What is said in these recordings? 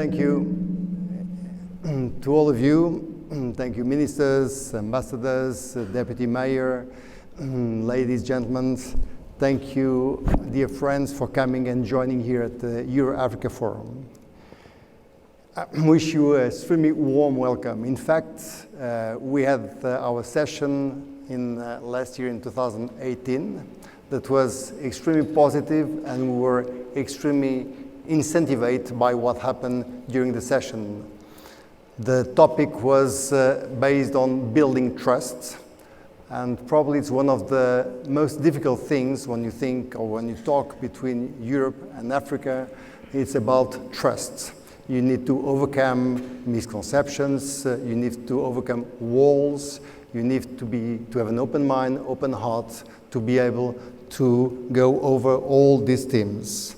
Thank you to all of you. Thank you, ministers, ambassadors, deputy mayor, ladies, gentlemen. Thank you, dear friends, for coming and joining here at the EurAfrican Forum. I wish you an extremely warm welcome. In fact, we had our session last year in 2018 that was extremely positive, and we were extremely incentivized by what happened during the session. The topic was based on building trust, and probably it's one of the most difficult things when you think or when you talk between Europe and Africa. It's about trust. You need to overcome misconceptions, you need to overcome walls, you need to have an open mind, open heart, to be able to go over all these themes.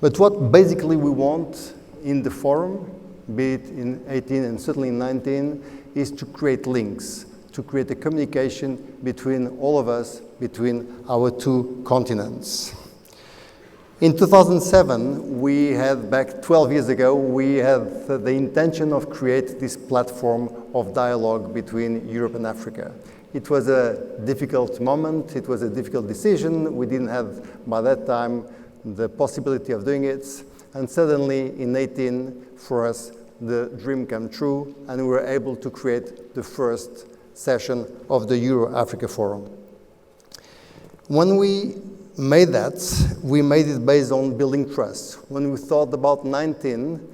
But what basically we want in the forum, be it in 18 and certainly in 19, is to create links, to create a communication between all of us, between our two continents. In 2007, we had, back 12 years ago, we had the intention of create this platform of dialogue between Europe and Africa. It was a difficult moment, it was a difficult decision. We didn't have, by that time, the possibility of doing it. And suddenly, in 18, for us, the dream came true, and we were able to create the first session of the EurAfrican Forum. When we made that, we made it based on building trust. When we thought about 19,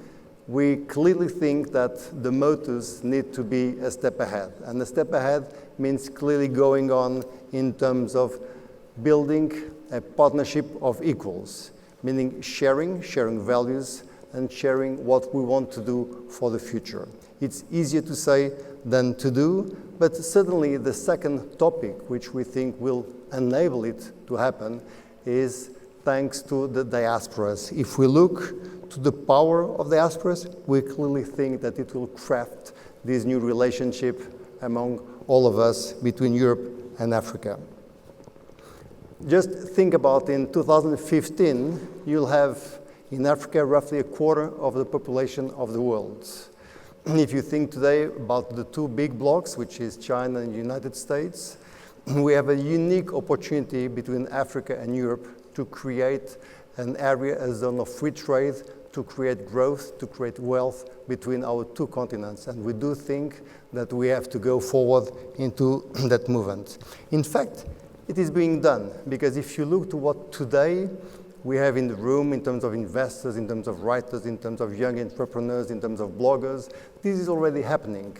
we clearly think that the motives need to be a step ahead. And a step ahead means clearly going on in terms of building a partnership of equals, meaning sharing values and sharing what we want to do for the future. It's easier to say than to do, but certainly the second topic, which we think will enable it to happen, is thanks to the diasporas. If we look to the power of diasporas, we clearly think that it will craft this new relationship among all of us between Europe and Africa. Just think about in 2015, you'll have in Africa roughly a quarter of the population of the world. If you think today about the two big blocs, which is China and the United States, we have a unique opportunity between Africa and Europe to create an area, a zone of free trade, to create growth, to create wealth between our two continents. And we do think that we have to go forward into that movement. In fact, it is being done, because if you look to what today we have in the room in terms of investors, in terms of writers, in terms of young entrepreneurs, in terms of bloggers, this is already happening.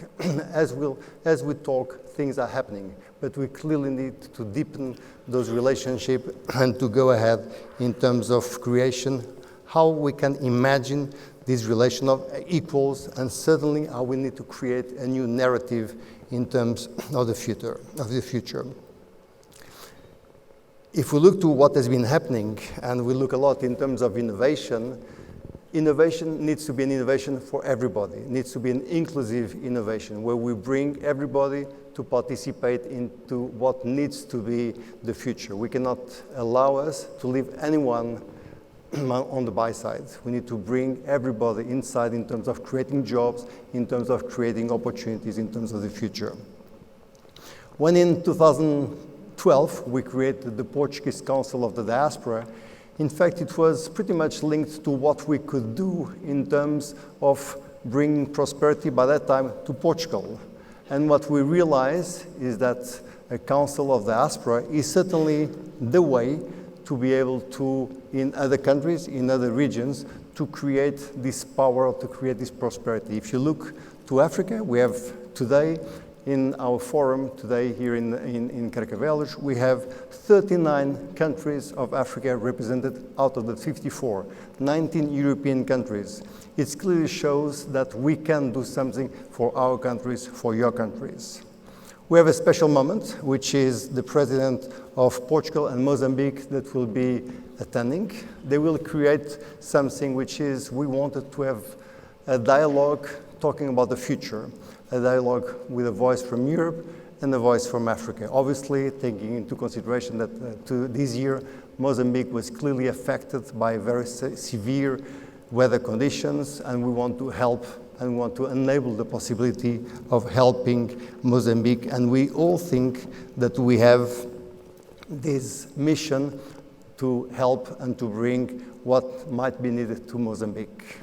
As we talk, things are happening, but we clearly need to deepen those relationships and to go ahead in terms of creation, how we can imagine this relation of equals, and certainly how we need to create a new narrative in terms of the future. If we look to what has been happening, and we look a lot in terms of innovation, innovation needs to be an innovation for everybody. It needs to be an inclusive innovation, where we bring everybody to participate into what needs to be the future. We cannot allow us to leave anyone on the buy side. We need to bring everybody inside in terms of creating jobs, in terms of creating opportunities, in terms of the future. When in 2012, we created the Portuguese Council of the Diaspora. In fact, it was pretty much linked to what we could do in terms of bringing prosperity by that time to Portugal. And what we realized is that a Council of the Diaspora is certainly the way to be able to, in other countries, in other regions, to create this power, to create this prosperity. If you look to Africa, we have today, in our forum today here in Cascais, we have 39 countries of Africa represented out of the 54, 19 European countries. It clearly shows that we can do something for our countries, for your countries. We have a special moment, which is the President of Portugal and Mozambique that will be attending. They will create something which is, we wanted to have a dialogue talking about the future. A dialogue with a voice from Europe and a voice from Africa. Obviously, taking into consideration that this year, Mozambique was clearly affected by a very severe weather conditions, and we want to help and we want to enable the possibility of helping Mozambique. And we all think that we have this mission to help and to bring what might be needed to Mozambique.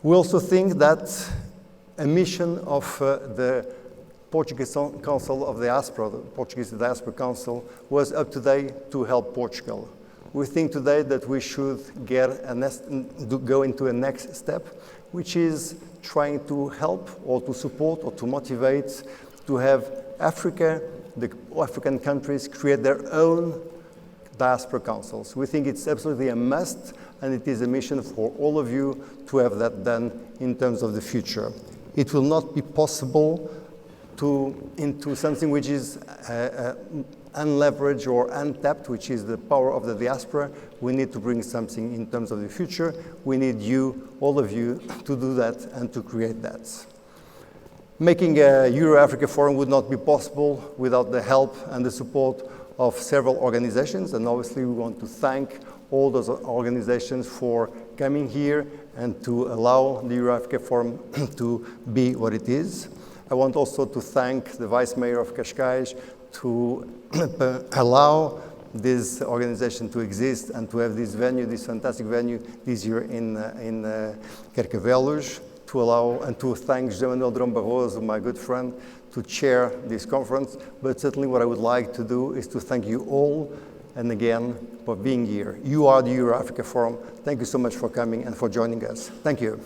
We also think that a mission of the Portuguese Council of Diaspora, the Portuguese Diaspora Council, was up to date to help Portugal. We think today that we should go into a next step, which is trying to help or to support or to motivate to have Africa, the African countries, create their own diaspora councils. We think it's absolutely a must, and it is a mission for all of you to have that done in terms of the future. It will not be possible into something which is unleveraged or untapped, which is the power of the diaspora. We need to bring something in terms of the future. We need you, all of you, to do that and to create that. Making a EurAfrican Forum would not be possible without the help and the support of several organizations, and obviously we want to thank all those organizations for coming here and to allow the EurAfrican Forum to be what it is. I want also to thank the Vice Mayor of Cascais to allow this organization to exist and to have this venue, this fantastic venue this year in Carcavelos, to allow and to thank José Manuel Drão Barroso, my good friend, to chair this conference. But certainly what I would like to do is to thank you all and again for being here. You are the EurAfrican Forum. Thank you so much for coming and for joining us. Thank you.